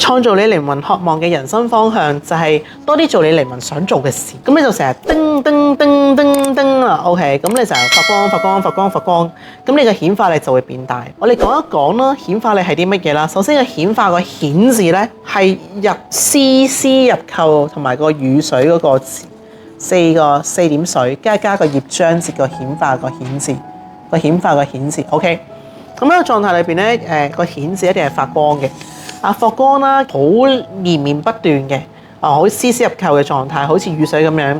創造你靈魂渴望嘅人生方向就係多啲做你靈魂想做嘅事。咁你就成日叮叮叮叮叮啊 ，OK， 咁你成日發光發光發光發光，咁你嘅顯化力就會變大。我哋講一講啦，顯化力係啲乜嘢啦？首先個顯化個顯字咧係入絲入扣同埋個雨水嗰個字，四點水加個業章節個顯化個顯字，個顯化個顯字 ，OK。咁喺個狀態裏邊咧，個顯字一定係發光嘅。發光啦，好連綿不斷嘅，好絲入扣嘅狀態，好似雨水咁樣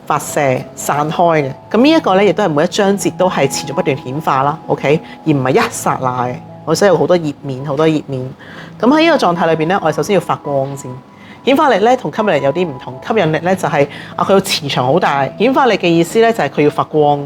發射散開嘅。咁呢一個咧，亦都係每一章節都係持續不斷顯化啦，OK， 而唔係一剎那嘅。我需要好多頁面，好多頁面。咁喺呢個狀態裏邊咧，我哋首先要發光先。顯化力咧同吸引力有啲唔同，吸引力咧就係佢個磁場好大，顯化力嘅意思咧就係佢要發光，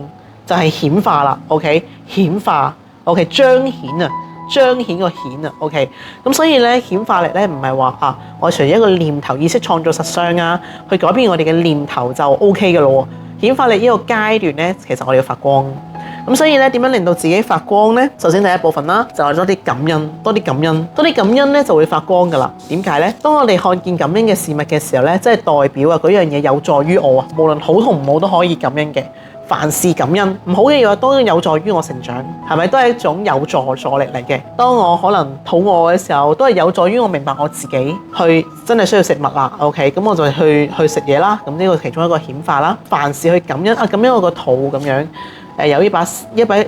就係顯化啦 ，OK， 顯化 ，OK， 彰顯啊。彰顯個顯啊 ，OK， 咁所以咧顯化力咧唔係話我隨一個念頭意識創造實相啊，去改變我哋嘅念頭就 OK 嘅咯。顯化力呢個階段咧，其實我哋要發光。咁所以咧點樣令到自己發光咧？首先第一部分啦，就係多啲感恩，多啲感恩，多啲感恩咧就會發光噶啦。點解咧？當我哋看見感恩嘅事物嘅時候咧，即係代表嗰樣嘢有助於我啊，無論好同唔好都可以感恩嘅。凡事感恩，唔好嘅嘢當然有助於我成長，係咪都係一種有助力嚟嘅？當我可能肚餓嘅時候，都係有助於我明白我自己去真係需要食物啦。OK， 咁我就去食嘢啦。咁呢個其中一個顯化啦。凡事去感恩感恩我個肚咁樣，有一把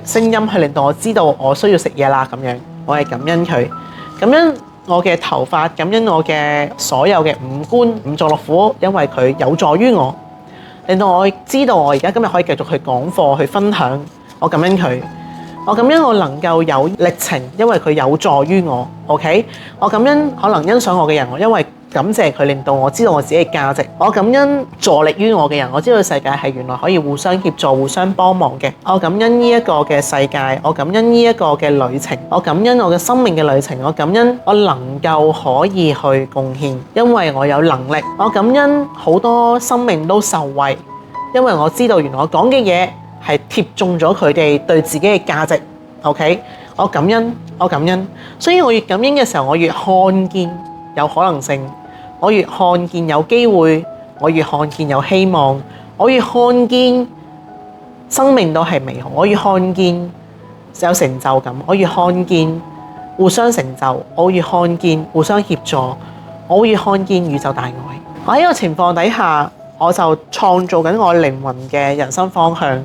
聲音去令到我知道我需要食嘢啦。咁樣我係感恩佢，感恩我嘅頭髮，感恩我嘅所有嘅五官五臟六腑，因為佢有助於我。令到我知道我而家今日可以繼續去講課去分享，我感恩佢，我感恩我能夠有歷程，因為佢有助於我 ，OK， 我感恩可能欣賞我嘅人，因為感謝佢令到我知道我自己嘅價值，我感恩助力於我嘅人，我知道世界係原來可以互相協助、互相幫忙嘅，我感恩呢一個嘅世界，我感恩呢一個嘅旅程，我感恩我嘅生命嘅旅程，我感恩我能夠可以去貢獻，因為我有能力，我感恩好多生命都受惠，因為我知道原來我講嘅嘢係貼中咗佢哋對自己嘅價值 ，OK， 我感恩，我感恩，所以我越感恩嘅時候，我越看見有可能性，我越看見有機會，我越看見有希望，我越看見生命都係美好，我越看見有成就感，我越看見互相成就，我越看見互相協助，我越看見宇宙大愛。我喺呢個情況底下，我就創造緊我靈魂嘅人生方向，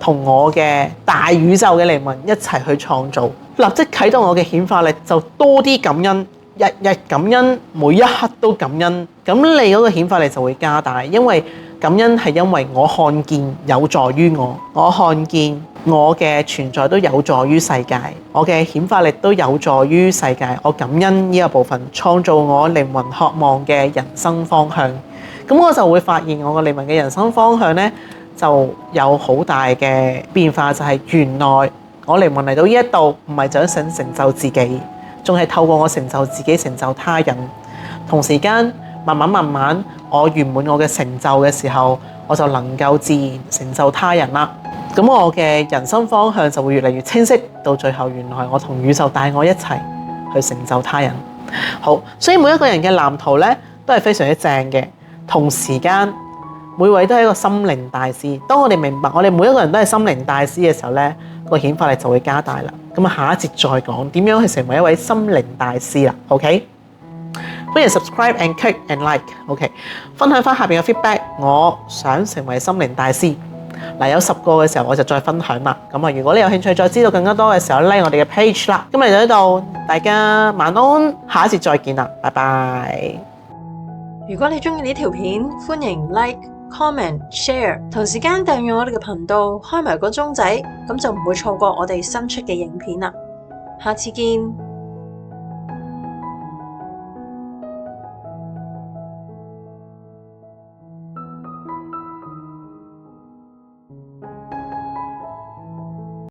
同我嘅大宇宙嘅靈魂一齊去創造，立即啟動我嘅顯化力，就多啲感恩。日日感恩，每一刻都感恩，咁你嗰個顯化力就會加大，因為感恩係因為我看見有助於我，我看見我嘅存在都有助於世界，我嘅顯化力都有助於世界，我感恩呢個部分，創造我靈魂渴望嘅人生方向，咁我就會發現我個靈魂嘅人生方向呢，就有好大嘅變化，就係原來我靈魂嚟到呢一度，唔係想成就自己。仲係透過我成就自己、成就他人，同時間慢慢，我圓滿我嘅成就嘅時候，我就能夠自然成就他人啦。咁我嘅人生方向就會越嚟越清晰，到最後原來我同宇宙帶我一齊去成就他人。好，所以每一個人嘅藍圖咧都係非常之正嘅，同時間每位都係一個心靈大師。當我哋明白我哋每一個人都係心靈大師嘅時候咧，個顯化力就會加大啦。咁啊，下一節再講點樣去成為一位心靈大師啦。OK， 歡迎 subscribe and click and like。OK， 分享翻下邊嘅 feedback。我想成為心靈大師嗱，有10個嘅時候我就再分享啦。咁啊，如果你有興趣再知道更加多嘅時候，like 我哋嘅 page 啦。今日嚟到呢度，大家晚安，下一節再見啦，拜拜。如果你中意呢條片，歡迎 like、comment、share， 同時間訂閱我哋嘅頻道，開埋個鐘仔，咁就唔會錯過我哋新出嘅影片啦。下次見。